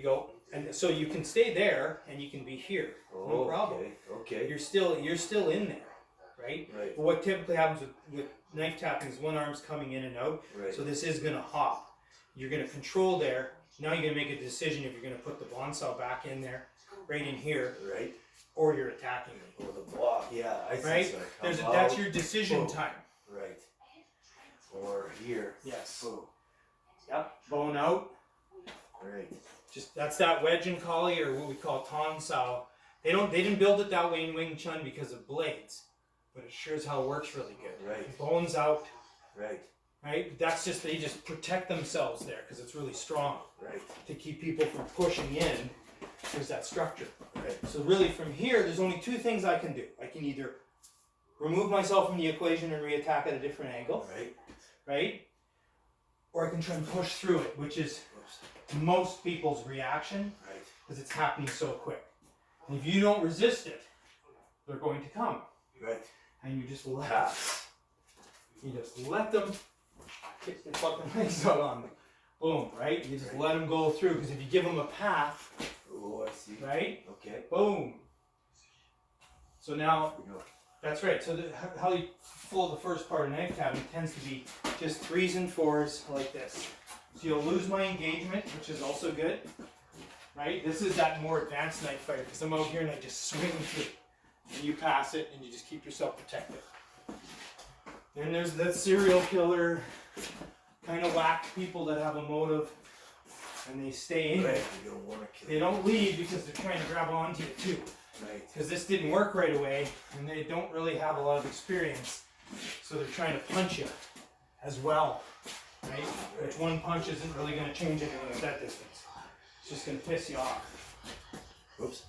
you go. And so you can stay there and you can be here. No problem. Okay. You're still in there, right? Right. But what typically happens with knife tapping is one arm's coming in and out. Right. So this is gonna hop. You're gonna control there. Now you're gonna make a decision if you're gonna put the Bonsall back in there, right in here, Right. or you're attacking me. Or the block. Yeah, I think Right? so. That's your decision time. Right. Or here. Yes. Boom. Yep. Bone out. Right. Just that's that wedge and collie, or what we call tonsao. They didn't build it that way in Wing Chun because of blades, but it sure as hell works really good. Right. Bones out. Right. Right. That's just they just protect themselves there because it's really strong. Right. To keep people from pushing in. There's that structure. Right. So really, from here, there's only two things I can do. I can either remove myself from the equation and reattack at a different angle, Right. right? Or I can try and push through it, which is most people's reaction Right. because it's happening so quick. And if you don't resist it, they're going to come. Right. And you just let Pass. You just let them kick their fucking legs out on them. Boom, right? You just let them go through because if you give them a path, Oh, I see. right? Okay. Boom. So now, We go. that's right. So how you flow the first part of knife tapping tends to be just 3s and 4s like this. So you'll lose my engagement, which is also good, right? This is that more advanced knife fighter because I'm out here and I just swing through. And you pass it and you just keep yourself protected. Then there's that serial killer, kind of whack people that have a motive and they stay in. Right. You don't want to kill. They don't leave because they're trying to grab onto you too. Right. Because this didn't work right away and they don't really have a lot of experience. So they're trying to punch you as well, right? Which one punch isn't really going to change anything at that distance. It's just going to piss you off. Oops.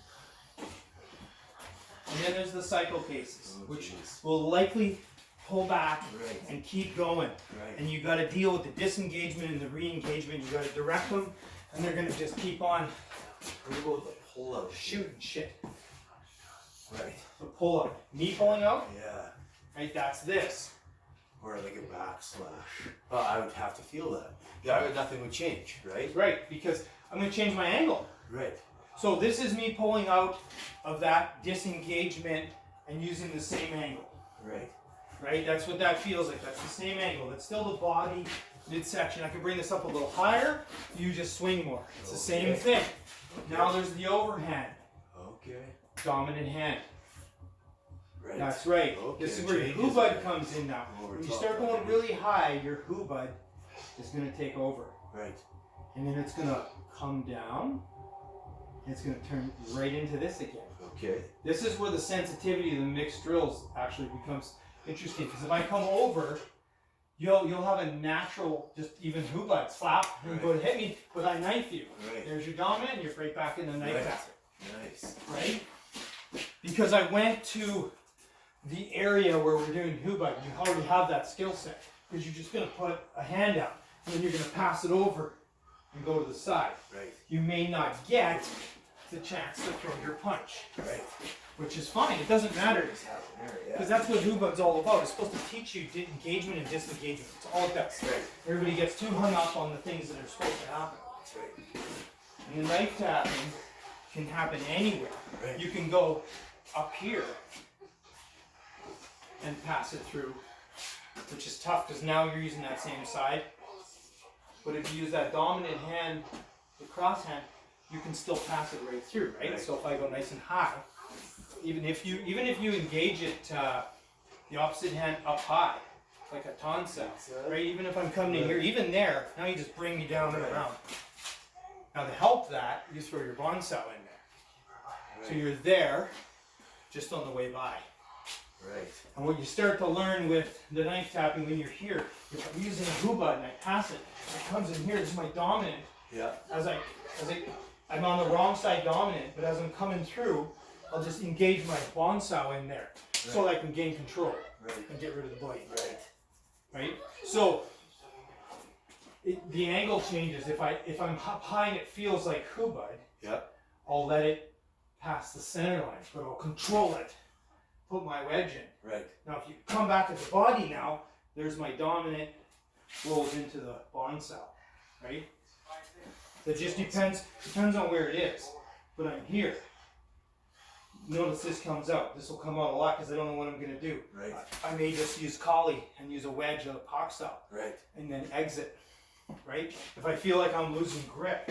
And then there's the cycle cases, Oh, which geez. will likely pull back Right. and keep going. Right. And you got to deal with the disengagement and the re-engagement. You got to direct them, and they're going to just keep on What about the pull out? shooting shit. Right. The pull out, knee pulling out, Yeah. right? That's this. Or like a backslash. Well, I would have to feel that. Yeah, nothing would change, right? Right, because I'm going to change my angle. Right. So this is me pulling out of that disengagement and using the same angle, Right. right? That's what that feels like. That's the same angle. That's still the body midsection. I can bring this up a little higher. You just swing more. It's the same Okay. thing. Now there's the overhand, Okay. dominant hand. Right. That's right. Okay, This is where your changes hubud it. comes in now. Over When you top start of going it. really high, your hubud is going to take over. Right. And then it's going to come down. And it's going to turn right into this again. Okay. This is where the sensitivity of the mixed drills actually becomes interesting. Because if I come over, you'll have a natural, just even hubud slap and go to hit me, but I knife you. Right. There's your dominant, and you're right back in the knife Right. tap. Nice. Right? Because I went to the area where we're doing hubud, you already have that skill set. Because you're just going to put a hand out, and then you're going to pass it over and go to the side. Right. You may not get the chance to throw your punch, Right. which is fine. It doesn't matter. What's happening there? Yeah. Because that's what hubud's all about. It's supposed to teach you engagement and disengagement. It's all it does. Right. Everybody gets too hung up on the things that are supposed to happen. That's right. And the knife tapping can happen anywhere. Right. You can go up here and pass it through, which is tough because now you're using that same side. But if you use that dominant hand, the cross hand, you can still pass it right through, right? Right. So if I go nice and high, even if you engage it, the opposite hand up high, like a tonsa, right? Even if I'm coming in here, even there, now you just bring me down and Right. around. Now to help that, you throw your bonsao in there. So Right. you're there, just on the way by. Right. And what you start to learn with the knife tapping when you're here, if I'm using a hubud and I pass it, it comes in here, this is my dominant. Yeah. I'm on the wrong side dominant, but as I'm coming through, I'll just engage my bonsao in there so I can gain control Right. and get rid of the blade, Right. right? So the angle changes. If I'm up high and it feels like hubud, Yeah. I'll let it pass the center line, but I'll control it, put my wedge in. Right. Now if you come back at the body now, there's my dominant rolls into the bonsao, right? It just depends on where it is. But I'm here. Notice this comes out. This will come out a lot because I don't know what I'm going to do. Right. I may just use collie and use a wedge of epoxy style. Right. And then exit. Right? If I feel like I'm losing grip,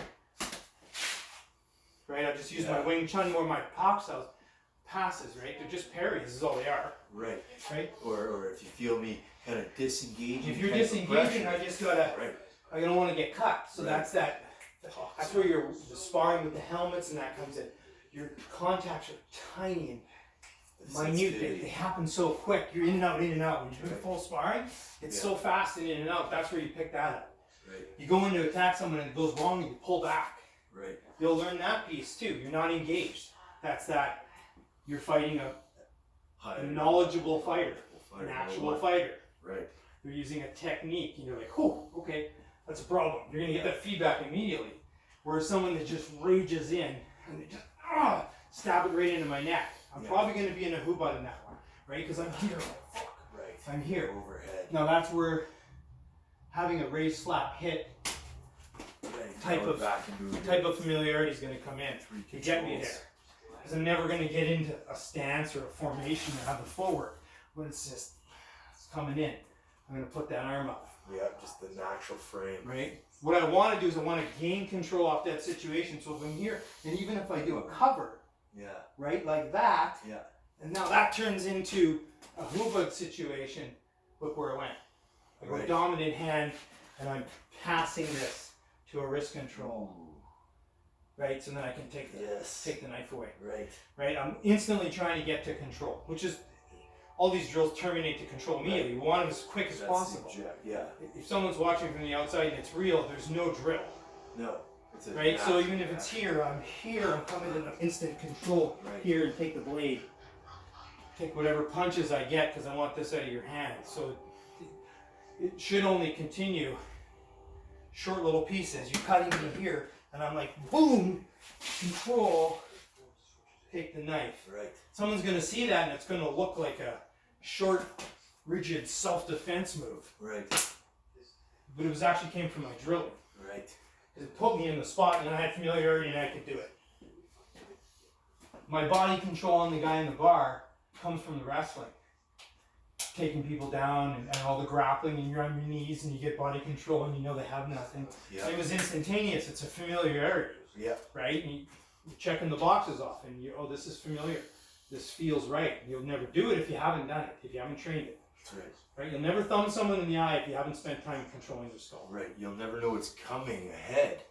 right, I just use my Wing Chun or my epoxy styles. Passes, right? They're just parries is all they are. Right. Right? Or if you feel me kind of disengaging. If you're disengaging, I just gotta, right. I don't want to get cut. So Right. that's where you're sparring with the helmets and that comes in. Your contacts are tiny and minute. They happen so quick. You're in and out, in and out. When you're doing full sparring, it's so fast and in and out. That's where you pick that up. Right. You go in to attack someone and it goes wrong and you pull back. Right. You'll learn that piece too. You're not engaged. That's that. You're fighting a knowledgeable fighter, an actual fighter. Right. They're using a technique, and you're like, oh, okay, that's a problem. You're gonna get that feedback immediately. Whereas someone that just rages in and they just stab it right into my neck. I'm probably gonna be in a hubad in that one, right? Because I'm here. Right. I'm here. Overhead. Now that's where having a raised slap hit type of familiarity is gonna come in to get me there. Because I'm never going to get into a stance or a formation or have the forward, but it's coming in. I'm going to put that arm up. Yeah, just the natural frame. Right? What I want to do is I want to gain control off that situation. So if I'm here, and even if I do a cover, right, like that, and now that turns into a hubad situation, look where I went. I go dominant hand, and I'm passing this to a wrist control. Right, so then I can take the knife away. Right, I'm instantly trying to get to control, which is all these drills terminate to control immediately. We want them as quick as possible. If someone's watching from the outside and it's real, there's no drill. No. Right, so even if it's here, I'm coming in instant control here and take the blade. Take whatever punches I get because I want this out of your hand. So it should only continue short little pieces. You're cutting me here. And I'm like, boom, control, take the knife. Right. Someone's going to see that and it's going to look like a short, rigid self-defense move. Right. But it was actually came from my drilling. Right. It put me in the spot and I had familiarity and I could do it. My body control on the guy in the bar comes from the wrestling. Taking people down and all the grappling and you're on your knees and you get body control and you know they have nothing. It was instantaneous. It's a familiarity. Right? And you're checking the boxes off and you, this is familiar. This feels right. You'll never do it if you haven't done it, if you haven't trained it. Right? You'll never thumb someone in the eye if you haven't spent time controlling their skull. Right. You'll never know what's coming ahead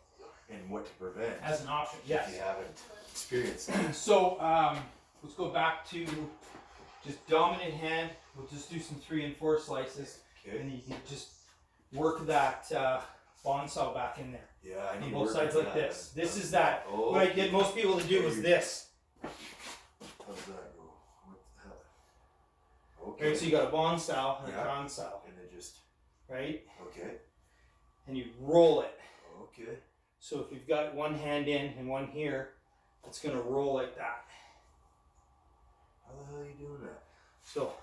and what to prevent. As an option, yes. If you haven't experienced it. So let's go back to just dominant hand. We'll just do some 3 and 4 slices, and you can just work that bond saw back in there. Yeah, I need on both sides like this. This is that. Oh. What I get most people to do is this. How's that go? What the hell? Okay. Right, so you got a bond style and a crown style. And then just. Right? Okay. And you roll it. Okay. So if you've got one hand in and one here, it's going to roll like that. How the hell are you doing that? So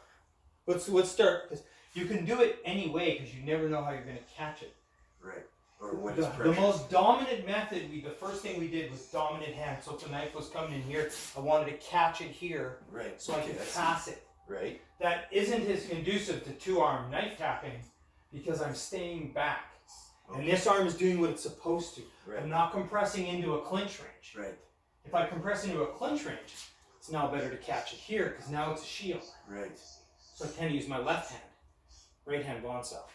let's start, because you can do it any way because you never know how you're going to catch it. Right. Or when it's pressure. The most dominant method, the first thing we did was dominant hand. So if the knife was coming in here, I wanted to catch it here so I could pass it. Right. That isn't as conducive to 2-arm knife tapping because I'm staying back. And this arm is doing what it's supposed to. Right. I'm not compressing into a clinch range. Right. If I compress into a clinch range, it's now better to catch it here because now it's a shield. Right. So I tend to use my left hand, right hand bond style.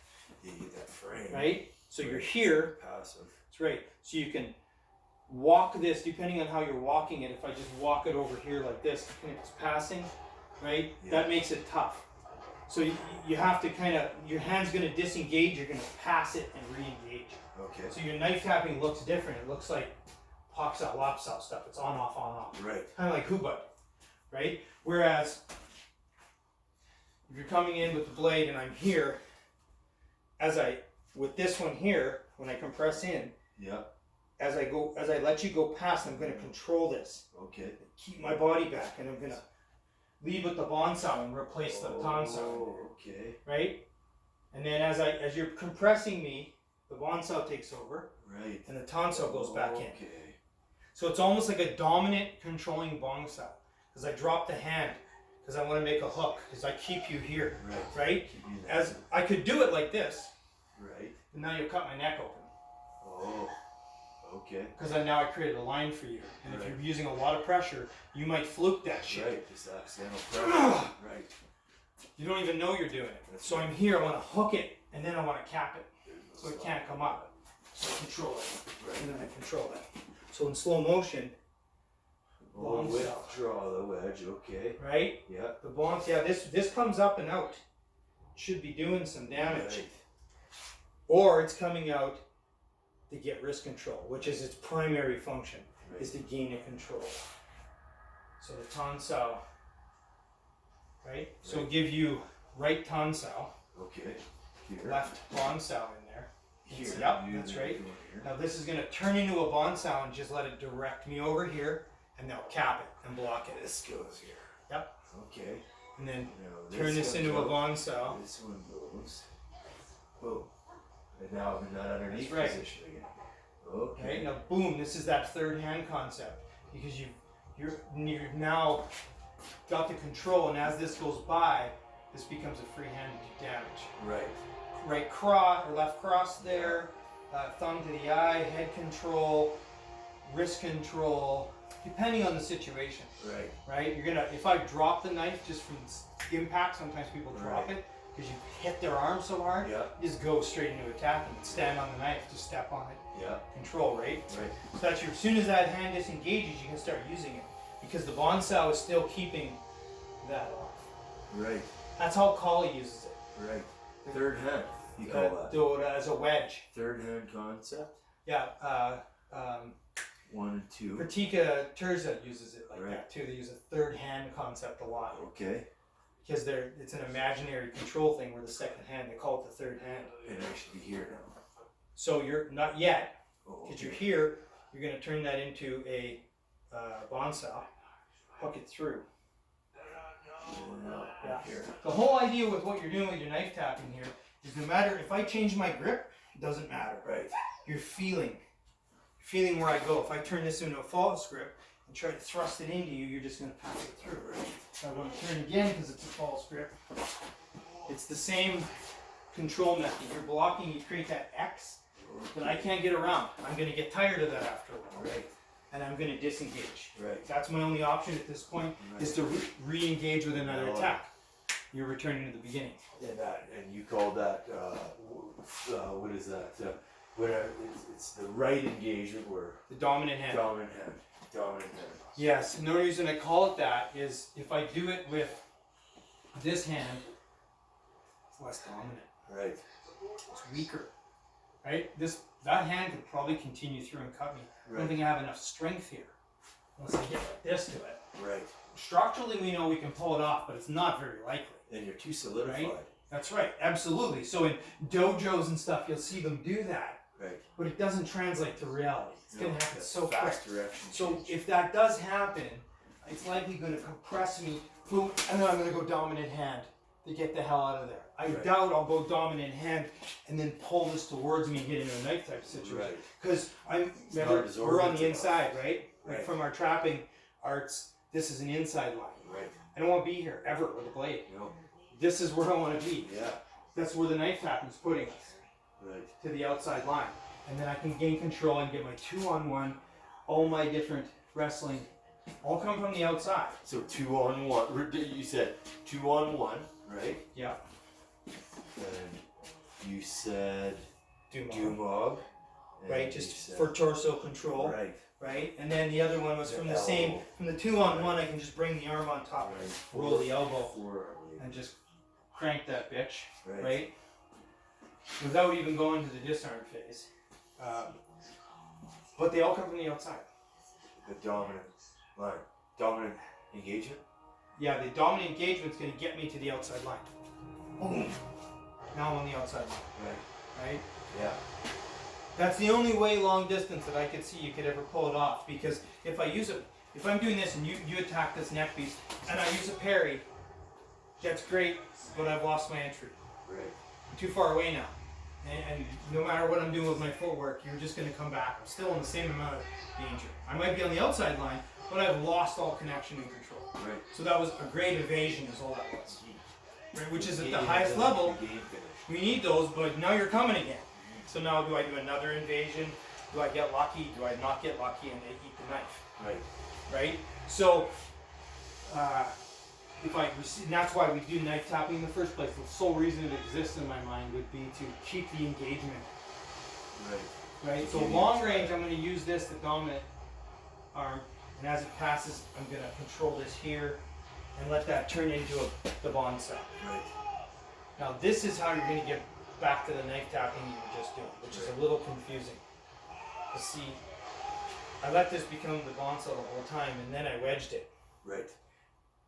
You get that frame. Right? So you're here. Passive. That's right. So you can walk this, depending on how you're walking it. If I just walk it over here like this, it's passing, right? That makes it tough. So you have to kind of, your hand's going to disengage, you're going to pass it and re-engage. Okay. So your knife tapping looks different. It looks like Hoxal, Lopsal stuff. It's on, off, on, off. Right. Kind of like hubad, right? Whereas if you're coming in with the blade and I'm here, with this one here, when I compress in, as I let you go past, I'm going to control this. Okay. Keep my body back, and I'm going to leave with the bond saw and replace the ton saw. Oh, okay. Right? And then as you're compressing me, the Bonsal takes over, Right. and the Tonsal goes back in. Okay. So it's almost like a dominant controlling Bonsal. Because I drop the hand, because I want to make a hook, because I keep you here, Right. right? Keep you As I could do it like this, Right. and now you'll cut my neck open. Oh. Okay. Because now I created a line for you. And if Right. you're using a lot of pressure, you might fluke that shit. Right. Just accidental pressure. Right. You don't even know you're doing it. So I'm here, I want to hook it, and then I want to cap it. So it can't come up. So I control it. And then I control it. So in slow motion, Oh, Bonsal. withdraw the wedge. Okay. right? Yeah. The Bonsal, yeah, this comes up and out. Should be doing some damage. Right. Or it's coming out to get wrist control, which is its primary function, is to Right. gain a control. So the Tonsal, right? So Right. give you right Tonsal, Okay. Here. left Bonsal in there. Here. Yep, You that's then right. go here. Now this is gonna turn into a Bonsal and just let it direct me over here, and they'll cap it and block it. This goes here. Yep. Okay. And then Now turn this comes into a out. Bonsal. This one goes. Boom. And now I'm in that underneath That's right. position again. Okay. Right now, boom! This is that third hand concept because you've now got the control, and as this goes by, this becomes a free hand to do damage. Right. Right cross or left cross there, thumb to the eye, head control, wrist control, depending on the situation. Right. Right? You're gonna if I drop the knife just from impact, sometimes people drop Right. it because you hit their arm so hard. Yeah. You just go straight into attack and stand on the knife, just step on it. Yeah. Control, right? Right. So that as soon as that hand disengages, you can start using it because the Bonsal is still keeping that off. Right. That's how Kali uses it. Right. Third hand. You call that. Do it as a wedge. Third hand concept. Yeah. 1 and 2. Pratika Terza uses it like Right. that too. They use a third hand concept a lot Okay. because it's an imaginary control thing where the second hand they call it the third hand. And I should be here now. So you're not yet Oh, because okay. you're here. You're going to turn that into a Bonsal, hook it through. Yeah. Here. The whole idea with what you're doing with your knife tapping here is no matter if I change my grip, it doesn't matter. Right. You're feeling where I go. If I turn this into a false grip and try to thrust it into you, you're just going to pass it through. Right? If I want to turn again because it's a false grip, it's the same control method. You're blocking, you create that X that I can't get around. I'm going to get tired of that after a while. Right. And I'm going to disengage. Right. That's my only option at this point, is to re-engage with another attack. You're returning to the beginning. And you call that what is that? Whatever. It's the right engagement where The dominant hand. dominant hand. Dominant hand. Yes, and the only reason I call it that is if I do it with this hand, it's less dominant. Right. It's weaker. Right? That hand could probably continue through and cut me. I don't Right. think I have enough strength here. Unless I get like this to it. Right. Structurally we know we can pull it off, but it's not very likely. And you're too solidified. Right? That's right, absolutely. So in dojos and stuff you'll see them do that. Right. But it doesn't translate to reality. It's going to happen that's so fast quick. direction So change. if that does happen, it's likely going to compress me, boom, and then I'm going to go dominant hand to get the hell out of there. I Right. doubt I'll go dominant hand and then pull this towards me and get into a knife type situation. Right. Because not we're on absorbent the enough. inside, right? Like Right. from our trapping arts, this is an inside line. Right. I don't want to be here ever with a blade. No. This is where I want to be. Yeah. That's where the knife tapping's putting us. Right. To the outside line. And then I can gain control and get my 2-on-1, all my different wrestling, all come from the outside. So 2-on-1. You said 2-on-1, right? Yeah. And you said Dumog. Dumog. and Right, you just said- for torso control. Right. Right? And then the other one was The from the same, elbow. from the 2-on-1, I can just bring the arm on top, Right. roll the elbow, Forearm. and just crank that bitch. Right. Right? Without even going to the disarm phase. But they all come from the outside. The dominant line. Dominant engagement. Yeah, the dominant engagement's going to get me to the outside line. Boom. Now I'm on the outside line. Right. Right? Yeah. That's the only way long distance that I could see you could ever pull it off. Because if I use it, if I'm doing this and you attack this neck piece and I use a parry, that's great, but I've lost my entry. Right. I'm too far away now. and no matter what I'm doing with my footwork, you're just going to come back. I'm still in the same amount of danger. I might be on the outside line, but I've lost all connection and control. Right. So that was a great evasion is all that was. Right, which is at the Game highest finish, level. game finish. We need those, but now you're coming again. So now do I do another invasion? Do I get lucky? Do I not get lucky and they eat the knife? Right. Right? So, if I receive, and that's why we do knife tapping in the first place. The sole reason it exists in my mind would be to keep the engagement. Right. Right? So long range, I'm going to use this, the dominant arm, and as it passes, I'm going to control this here and let that turn into the bond cell. Right. Now this is how you're going to get back to the knife tapping you were just doing, which is a little confusing. You see, I let this become the bond cell the whole time, and then I wedged it. Right.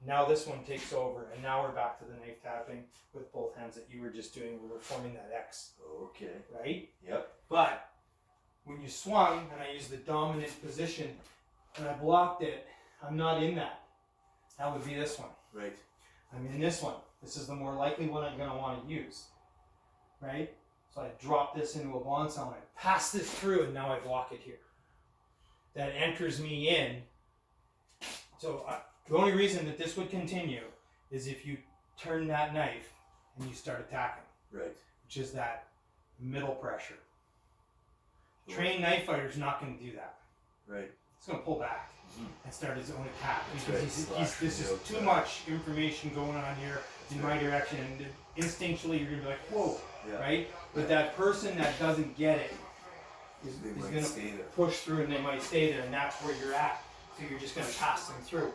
Now this one takes over, and now we're back to the knife tapping with both hands that you were just doing. We were forming that X, Okay. right? Yep. But when you swung, and I used the dominant position, and I blocked it, I'm not in that. That would be this one. Right. I'm in this one. This is the more likely one I'm going to want to use, right? So I drop this into a bond cell, and I pass this through, and now I block it here. That enters me in. So the only reason that this would continue is if you turn that knife and you start attacking, Right. which is that middle pressure. Trained knife fighter's not going to do that. Right. He's going to pull back and start his own attack because right. this is too much information going on here in my direction, and instinctually you're going to be like, whoa, Yeah. right? But that person that doesn't get it is They might going to stay there. push through, and they might stay there, and that's where you're at. So you're just going to pass them through.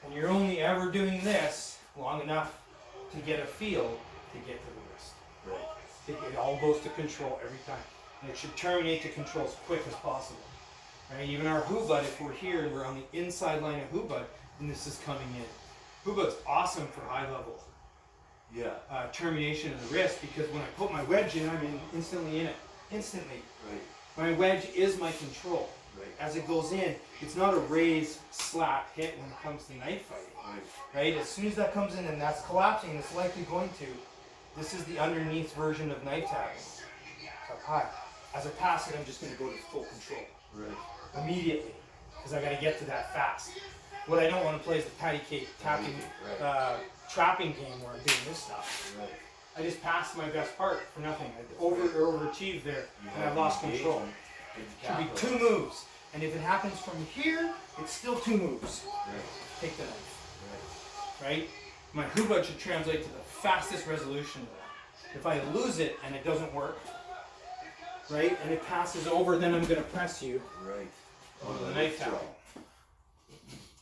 And you're only ever doing this long enough to get a feel to get to the wrist. Right. It all goes to control every time. And it should terminate to control as quick as possible. Right? Even our Hubud, if we're here and we're on the inside line of Hubud, and this is coming in. Hubud's awesome for high level Yeah. termination of the wrist, because when I put my wedge in, I'm instantly in it. Instantly. Right. My wedge is my control. Right. As it goes in, it's not a raise, slap, hit when it comes to knife fighting. Right. Right? As soon as that comes in and that's collapsing, and it's likely going to, this is the underneath version of knife tapping. So high. As I pass it, I'm just going to go to full control Right. immediately, because I got to get to that fast. What I don't want to play is the patty cake tapping, trapping game where I'm doing this stuff. Right. I just passed my best part for nothing. I overachieved there, and I lost control. Should be 2 moves, and if it happens from here, it's still 2 moves. Right. Take the knife, right? My Hubud should translate to the fastest resolution of that. If I lose it and it doesn't work, right, and it passes over, then I'm going to press you Right. on the knife tapping,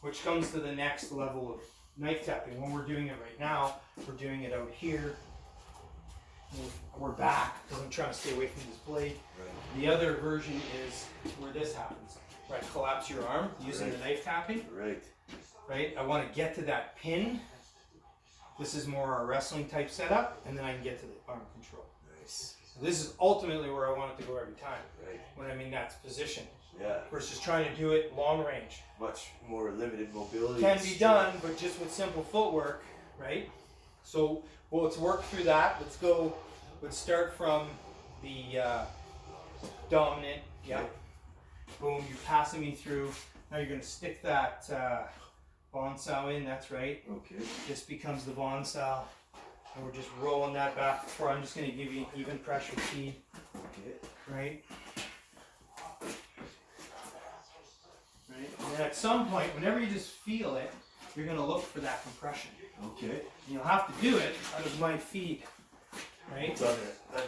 which comes to the next level of knife tapping. When we're doing it right now, we're doing it out here. We're back because I'm trying to stay away from this blade. Right. The other version is where this happens, where I collapse your arm using the knife tapping. Right. Right? I want to get to that pin. This is more a wrestling type setup, and then I can get to the arm control. Nice. So this is ultimately where I want it to go every time, Right. when I'm in that position, Yeah. versus trying to do it long range. Much more limited mobility. Can be done, but just with simple footwork, right? So well, let's work through that. Let's start from the dominant. Yep. Boom, you're passing me through. Now you're going to stick that bond cell in, that's right. Okay. This becomes the bond cell. And we're just rolling that back and forth. I'm just going to give you an even pressure feed, Okay. right? Right? And then at some point, whenever you just feel it, you're going to look for that compression. Okay. You'll have to do it out of my feet, right? It's on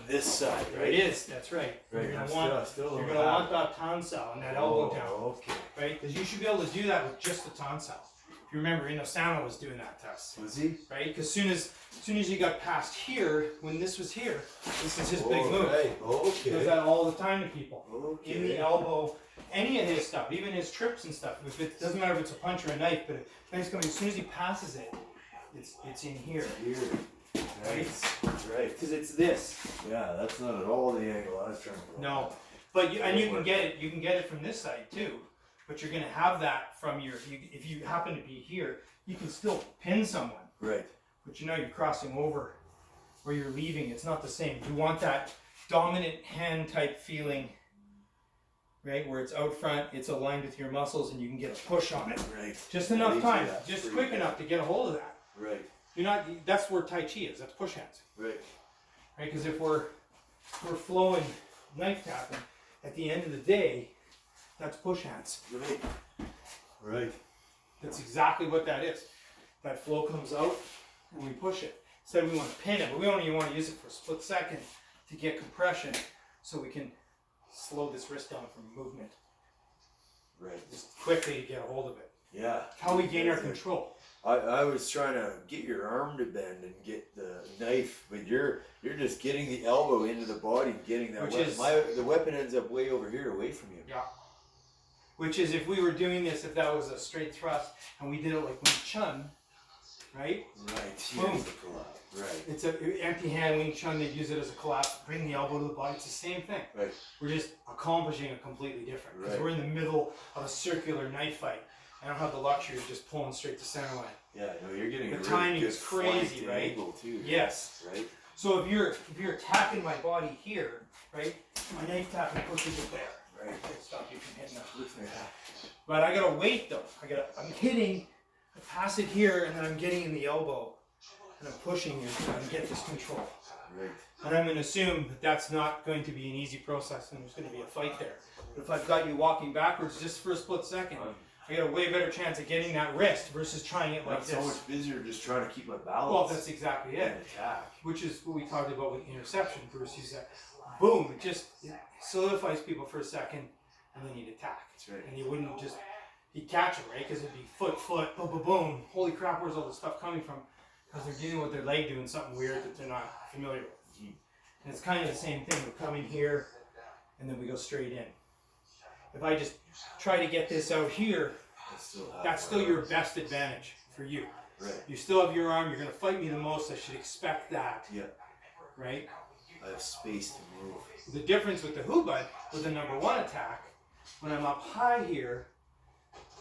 this side, right? It is, that's right. Right. You're I'm going to want, still you're don't gonna have want that tonsile and that elbow down, Okay. right? Because you should be able to do that with just the tonsile. If you remember, Inosano was doing that to us, Was he? right? Because as soon as you got past here, when this was here, this is his big move. Right. He does Okay. that all the time to people. In the Okay. elbow, any of his stuff, even his trips and stuff. If it doesn't matter if it's a punch or a knife, but if knife's coming, as soon as he passes it, it's in here, Here. Nice. That's right. because it's this. Yeah, that's not at all the angle I was trying to go. No, but you can get it. You can get it from this side too. But you're gonna have that from your. If you happen to be here, you can still pin someone. Right. But you know you're crossing over, or you're leaving. It's not the same. You want that dominant hand type feeling, right? Where it's out front, it's aligned with your muscles, and you can get a push on it. Right. Just enough Leads time, to that just free quick hand. enough to get a hold of that. Right. You're not. That's where Tai Chi is. That's push hands, Right. right? Because if we're flowing knife tapping, at the end of the day, that's push hands. Right. Right. That's exactly what that is. That flow comes out, and we push it. Instead, we want to pin it, but we only want to use it for a split second to get compression, so we can slow this wrist down from movement. Right. Just quickly to get a hold of it. Yeah. How we gain our control. I was trying to get your arm to bend and get the knife, but you're just getting the elbow into the body, getting that Which weapon. is- The weapon ends up way over here, away from you. Yeah. Which is, if we were doing this, if that was a straight thrust, and we did it like Wing Chun, right? Right. Boom. Here's the collapse. Right. It's an empty hand Wing Chun. They use it as a collapse, bring the elbow to the body. It's the same thing. Right. We're just accomplishing it completely different because Right. we're in the middle of a circular knife fight. I don't have the luxury of just pulling straight to center line. Yeah. No, you're getting The a really timing good is crazy, flanked right? angle too. Yes. Right. So if you're attacking my body here, right, my knife tapping pushes it there. Right. It'll stop you from hitting that. But I gotta wait though. I'm hitting, I pass it here, and then I'm getting in the elbow, and I'm pushing you to get this control. Right. And I'm going to assume that that's not going to be an easy process, and there's going to be a fight there. But if I've got you walking backwards just for a split second, I got a way better chance of getting that wrist versus trying it like I'm this. so much busier just trying to keep my balance. Well, that's exactly and it. attack. Which is what we talked about with interception. Bruce used that. Boom! It solidifies people for a second, and then you'd attack. That's right. And you wouldn't just, he'd catch them, right? Because it'd be foot, boom, boom, boom. Holy crap, where's all this stuff coming from? Because they're dealing with their leg doing something weird that they're not familiar with. And it's kind of the same thing. We're coming here, and then we go straight in. If I just try to get this out here, that's still your best advantage for you. Right. You still have your arm. You're going to fight me the most. I should expect that. Yeah. Right? I have space to move. The difference with the Hubud, with the number one attack, when I'm up high here,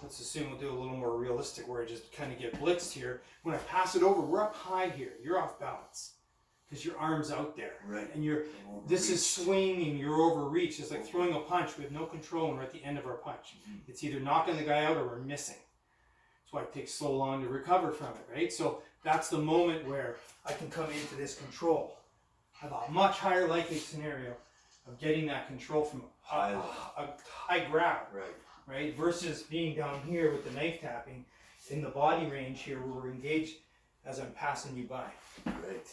let's assume we'll do a little more realistic where I just kind of get blitzed here. When I pass it over, we're up high here. You're off balance because your arm's out there. Right. And this is swinging, you're overreach. It's like throwing a punch. We have no control when we're at the end of our punch. It's either knocking the guy out or we're missing. That's why it takes so long to recover from it, right? So that's the moment where I can come into this control. I have a much higher likely scenario of getting that control from a high grab, right? Versus being down here with the knife tapping in the body range here where we're engaged as I'm passing you by. Right.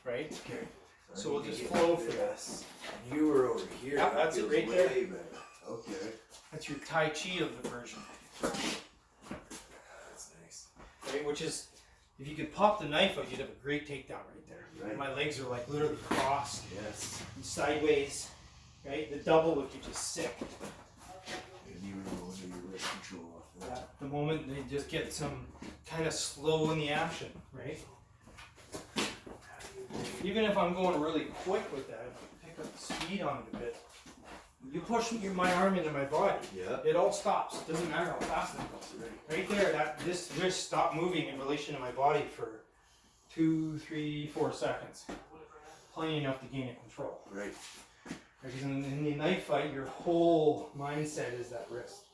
Right? Okay. So we'll just flow for this. And you were over here. Yeah, that's it right there. Way better. Okay. That's your Tai Chi of the version. That's nice. Right? Which is, if you could pop the knife out, you'd have a great takedown right there. Right. My legs are like literally crossed Yes. and sideways. Right? The double would be just sick. And you were going to your wrist control off that. The moment they just get some kind of slow in the action, right? Even if I'm going really quick with that, if I pick up the speed on it a bit, you push my arm into my body, Yeah. it all stops. It doesn't matter how fast it goes. Right there, this wrist stopped moving in relation to my body for 2, 3, 4 seconds. Plenty enough to gain a control. Right. Because in the knife fight, your whole mindset is that wrist.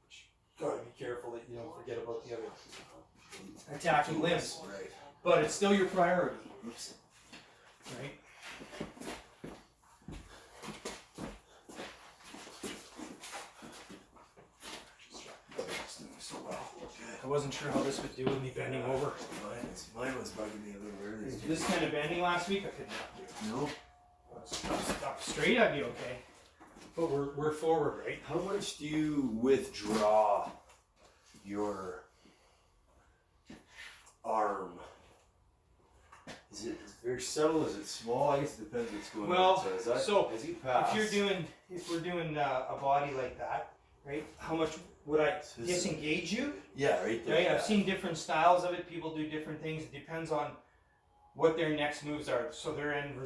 Which you gotta be careful that you don't forget about the other attacking limbs. Right. But it's still your priority. Oops. Right? So well. I wasn't sure how this would do with me bending over. Mine was bugging me a little earlier. This kind of bending last week, I could not do. No. Stop straight, I'd be okay. But we're forward, right? How much do you withdraw your arm? Is it very subtle? Is it small? I guess it depends what's going Well, on. So, so as you pass, if we're doing a body like that, right? How much would I disengage you? Yeah, right there. Right? Yeah. I've seen different styles of it. People do different things. It depends on what their next moves are. So their end